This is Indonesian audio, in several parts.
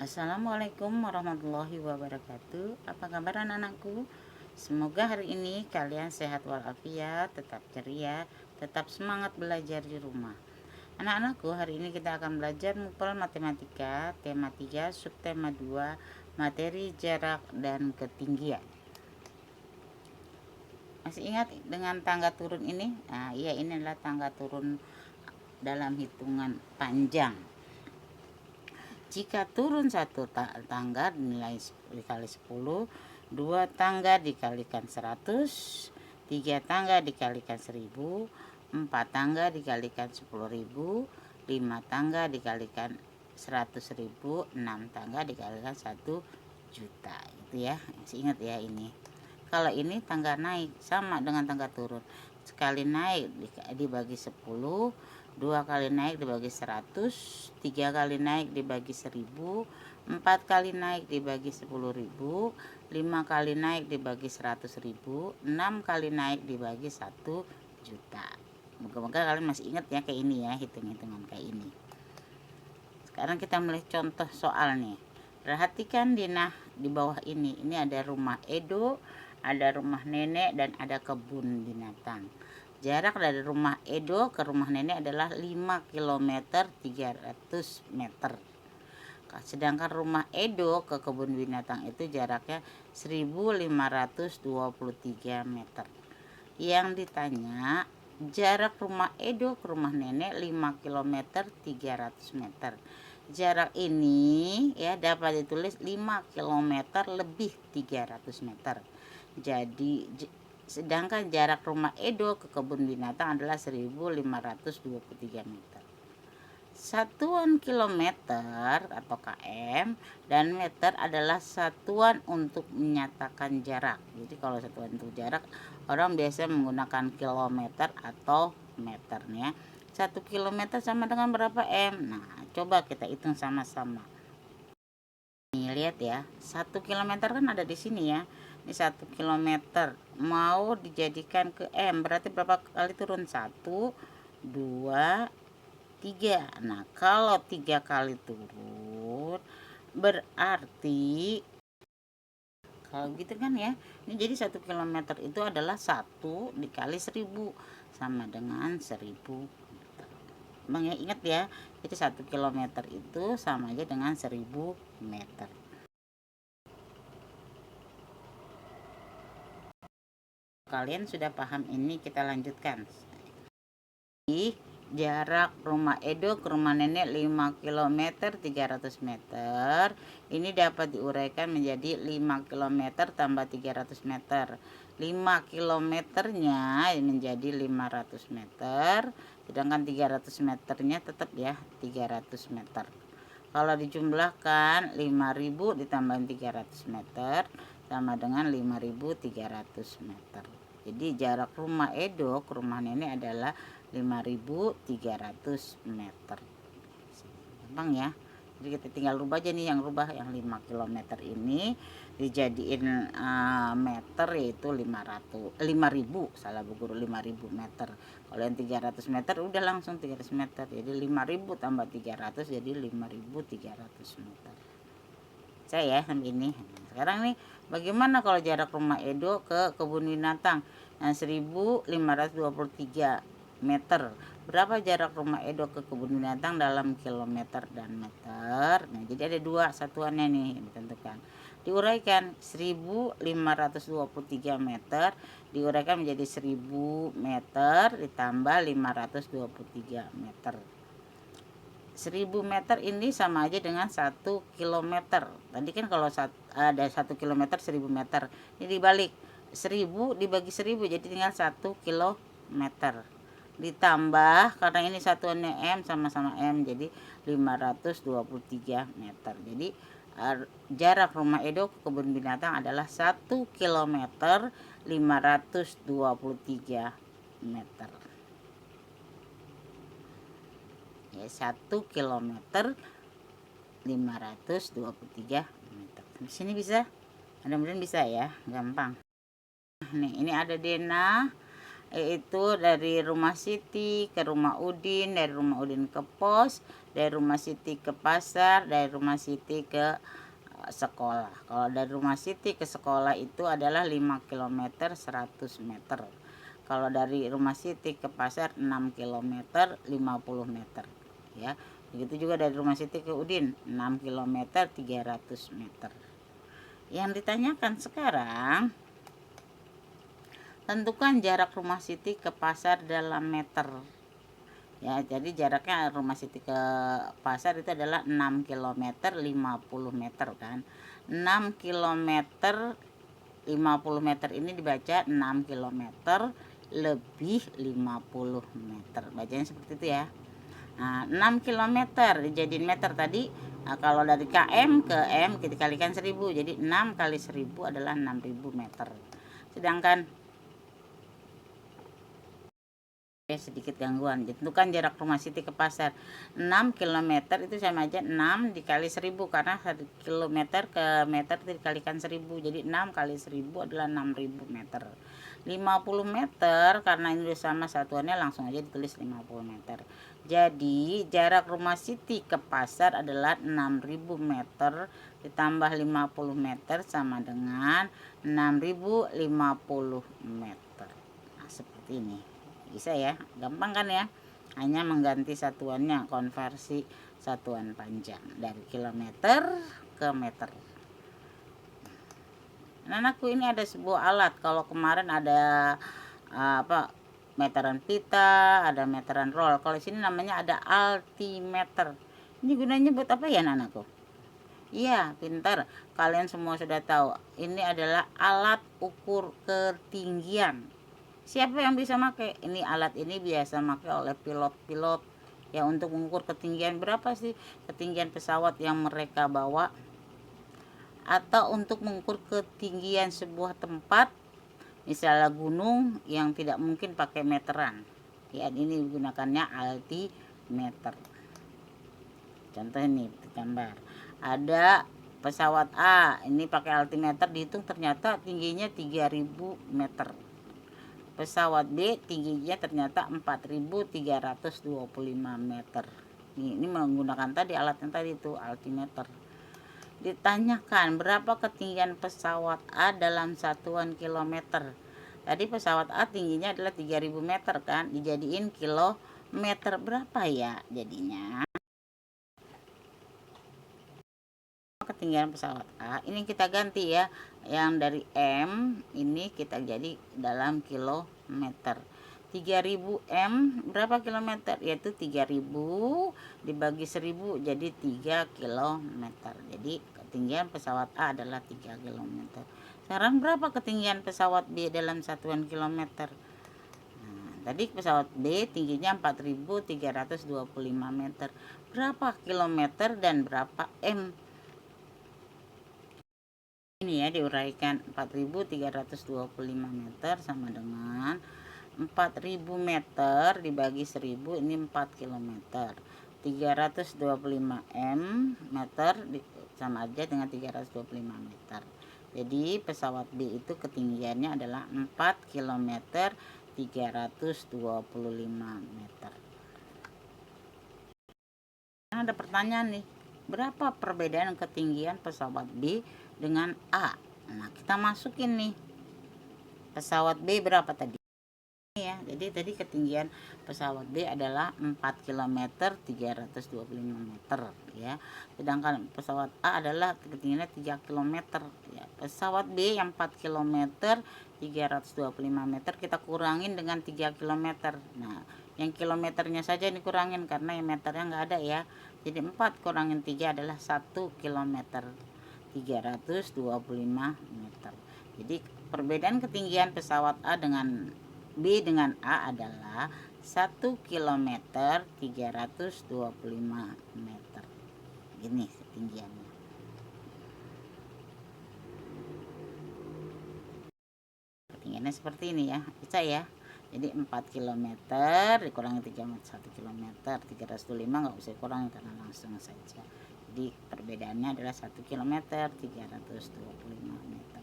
Assalamualaikum warahmatullahi wabarakatuh. Apa kabar anak-anakku? Semoga hari ini kalian sehat walafiat, tetap ceria, tetap semangat belajar di rumah. Anak-anakku, hari ini kita akan belajar mupel matematika, tema 3, subtema 2, materi jarak dan ketinggian. Masih ingat dengan tangga turun ini? Nah, iya, ini adalah tangga turun dalam hitungan panjang. Jika turun satu tangga nilai dikali 10, 2 tangga dikalikan 100, 3 tangga dikalikan 1000, 4 tangga dikalikan 10.000, 5 tangga dikalikan 100.000, 6 tangga dikalikan 1 juta. Gitu ya. Masih ingat ya ini. Kalau ini tangga naik sama dengan tangga turun. Sekali naik dibagi 10, 2 kali naik dibagi 100, 3 kali naik dibagi 1000, 4 kali naik dibagi 10.000, 5 kali naik dibagi 100.000, 6 kali naik dibagi 1 juta. Moga-moga kalian masih ingat ya kayak ini ya, hitung-hitungan kayak ini. Sekarang kita mulai contoh soal nih. Perhatikan di bawah ini ada rumah Edo, ada rumah nenek, dan ada kebun binatang. Jarak dari rumah Edo ke rumah nenek adalah 5 km 300 meter. Sedangkan rumah Edo ke kebun binatang itu jaraknya 1523 meter. Yang ditanya, jarak rumah Edo ke rumah nenek 5 km 300 meter. Jarak ini ya dapat ditulis 5 km lebih 300 meter. Jadi sedangkan jarak rumah Edo ke kebun binatang adalah 1523 meter. Satuan kilometer atau km dan meter adalah satuan untuk menyatakan jarak. Jadi kalau satuan untuk jarak, orang biasa menggunakan kilometer atau meternya. 1 kilometer sama dengan berapa m? Nah, coba kita hitung sama-sama. Nih, lihat ya, 1 kilometer kan ada di sini ya. Ini 1 kilometer mau dijadikan ke M, berarti berapa kali turun? 1, 2, 3. Nah, kalau 3 kali turun berarti kalau gitu kan ya, ini jadi 1 kilometer itu adalah 1 dikali 1000 sama dengan 1000 meter. Bang ya, ingat ya, jadi 1 kilometer itu sama aja dengan 1000 meter. Kalian sudah paham ini, kita lanjutkan. Jarak rumah Edo ke rumah nenek 5 km 300 meter. Ini dapat diuraikan menjadi 5 km tambah 300 meter. 5 kilometernya menjadi 500 meter, sedangkan 300 meternya tetap ya 300 meter. Kalau dijumlahkan 5000 ditambah 300 meter sama dengan 5300 meter. Jadi jarak rumah Edo ke rumah nenek adalah 5300 meter. Gampang ya. Jadi kita tinggal rubah aja nih, yang rubah yang 5 km ini dijadiin meter, yaitu 5000, salah bu guru, 5000 meter. Kalau yang 300 meter udah langsung 300 meter. Jadi 5000 tambah 300 jadi 5300 meter. Saya ya sampai ini. Sekarang nih, bagaimana kalau jarak rumah Edo ke kebun binatang? Nah, 1523 meter. Berapa jarak rumah Edo ke kebun binatang dalam kilometer dan meter? Nah, jadi ada 2 satuannya nih ditentukan. Diuraikan 1523 meter diuraikan menjadi 1000 meter ditambah 523 meter. 1000 meter ini sama aja dengan 1 kilometer. Tadi kan kalau ada 1 kilometer 1000 meter. Ini dibalik, 1000 dibagi 1000 jadi tinggal 1 kilometer. Ditambah karena ini satuannya M, sama-sama M, jadi 523 meter. Jadi jarak rumah Edo ke kebun binatang adalah 1 kilometer 523 meter. Ya, 1 kilometer 523 meter. Di sini bisa? Mudah-mudahan bisa ya, gampang. Nih, ini ada Dena, yaitu dari rumah Siti ke rumah Udin, dari rumah Udin ke pos, dari rumah Siti ke pasar, dari rumah Siti ke sekolah. Kalau dari rumah Siti ke sekolah itu adalah 5 km 100 meter. Kalau dari rumah Siti ke pasar 6 km 50 meter ya. Begitu juga dari rumah Siti ke Udin 6 km 300 meter. Yang ditanyakan sekarang, tentukan jarak rumah Siti ke pasar dalam meter. Ya, jadi jaraknya rumah Siti ke pasar itu adalah 6 km 50 meter kan. 6 km 50 meter ini dibaca 6 km lebih 50 meter. Bacanya seperti itu ya. Nah, 6 km dijadiin meter tadi. Nah, kalau dari km ke m kita kalikan 1000. Jadi 6 kali 1000 adalah 6000 meter. Sedangkan sedikit gangguan. Tentukan jarak rumah Siti ke pasar 6 km itu sama aja 6 dikali 1000 karena 1 km ke meter itu dikalikan 1000. Jadi 6 kali 1000 adalah 6000 meter. 50 meter karena ini sama satuannya langsung aja ditulis 50 meter. Jadi jarak rumah Siti ke pasar adalah 6000 meter ditambah 50 meter sama dengan 6050 meter. Nah, seperti ini. Bisa ya, gampang kan ya, hanya mengganti satuannya, konversi satuan panjang dari kilometer ke meter. Anakku, ini ada sebuah alat. Kalau kemarin ada meteran pita, ada meteran roll. Kalau sini namanya ada altimeter. Ini gunanya buat apa ya anakku? Iya, pintar. Kalian semua sudah tahu. Ini adalah alat ukur ketinggian. Siapa yang bisa pakai? Ini alat ini biasa pakai oleh pilot-pilot ya, untuk mengukur ketinggian berapa sih ketinggian pesawat yang mereka bawa, atau untuk mengukur ketinggian sebuah tempat, misalnya gunung yang tidak mungkin pakai meteran. Ya, ini gunakannya altimeter. Contoh ini gambar. Ada pesawat A, ini pakai altimeter dihitung ternyata tingginya 3000 meter. Pesawat B tingginya ternyata 4325 meter. Ini menggunakan tadi alat yang tadi itu altimeter. Ditanyakan berapa ketinggian pesawat A dalam satuan kilometer. Tadi pesawat A tingginya adalah 3000 meter kan, dijadiin kilometer berapa ya jadinya? Ketinggian pesawat A ini kita ganti ya, yang dari M ini kita jadi dalam kilometer. 3000 M berapa kilometer? Yaitu 3000 dibagi 1000 jadi 3 kilometer. Jadi ketinggian pesawat A adalah 3 kilometer. Sekarang berapa ketinggian pesawat B dalam satuan kilometer? Tadi pesawat B tingginya 4325 meter. Berapa kilometer dan berapa M? Ini ya diuraikan, 4325 meter sama dengan 4000 meter dibagi 1000, ini 4 km. 325 meter sama aja dengan 325 meter. Jadi pesawat B itu ketinggiannya adalah 4 km 325 meter. Ada pertanyaan nih, berapa perbedaan ketinggian pesawat B dengan A? Nah, kita masukin nih, pesawat B berapa tadi ya. Jadi tadi ketinggian pesawat B adalah 4 km 325 meter ya. Sedangkan pesawat A adalah ketinggiannya 3 km ya. Pesawat B yang 4 km 325 meter kita kurangin dengan 3 km. Nah, yang kilometernya saja dikurangin karena yang meternya nggak ada ya. Jadi 4 kurangin 3 adalah 1 km 325 meter. Jadi perbedaan ketinggian pesawat A dengan B dengan A adalah 1 km 325 meter. Ini ketinggiannya. Ketinggiannya seperti ini ya, bisa ya. Jadi 4 km dikurangi 1 km 325 nggak usah kurang karena langsung saja. Jadi perbedaannya adalah 1 km 325 meter.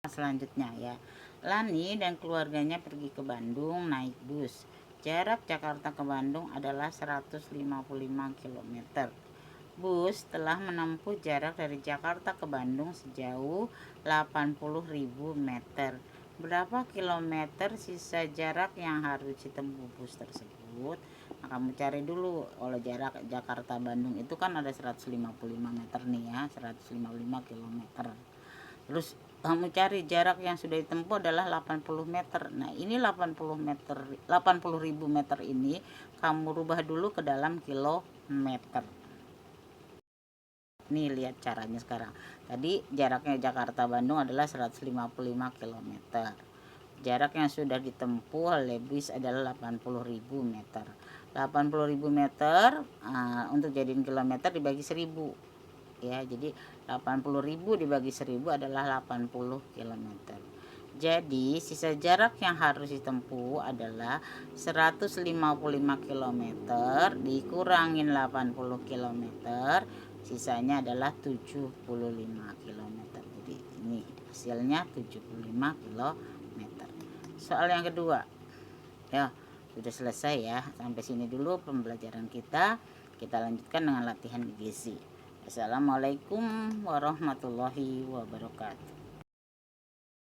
Selanjutnya ya, Lani dan keluarganya pergi ke Bandung naik bus. Jarak Jakarta ke Bandung adalah 155 km. Bus telah menempuh jarak dari Jakarta ke Bandung sejauh 80.000 meter. Berapa kilometer sisa jarak yang harus ditempuh bus tersebut? Nah, kamu cari dulu. Kalau jarak Jakarta Bandung itu kan ada 155 meter nih ya, 155 kilometer. Terus kamu cari jarak yang sudah ditempuh adalah 80 meter. Nah, ini 80 meter, 80.000 meter ini kamu rubah dulu ke dalam kilometer. Nih lihat caranya sekarang. Tadi jaraknya Jakarta Bandung adalah 155 km. Jarak yang sudah ditempuh oleh bis adalah 80.000 meter. 80.000 meter untuk jadiin kilometer dibagi 1000. Ya, jadi 80.000 dibagi 1000 adalah 80 km. Jadi sisa jarak yang harus ditempuh adalah 155 km dikurangin 80 km, sisanya adalah 75 km. Jadi ini hasilnya 75 km. Soal yang kedua. Ya, sudah selesai ya. Sampai sini dulu pembelajaran kita. Kita lanjutkan dengan latihan gizi. Assalamualaikum warahmatullahi wabarakatuh.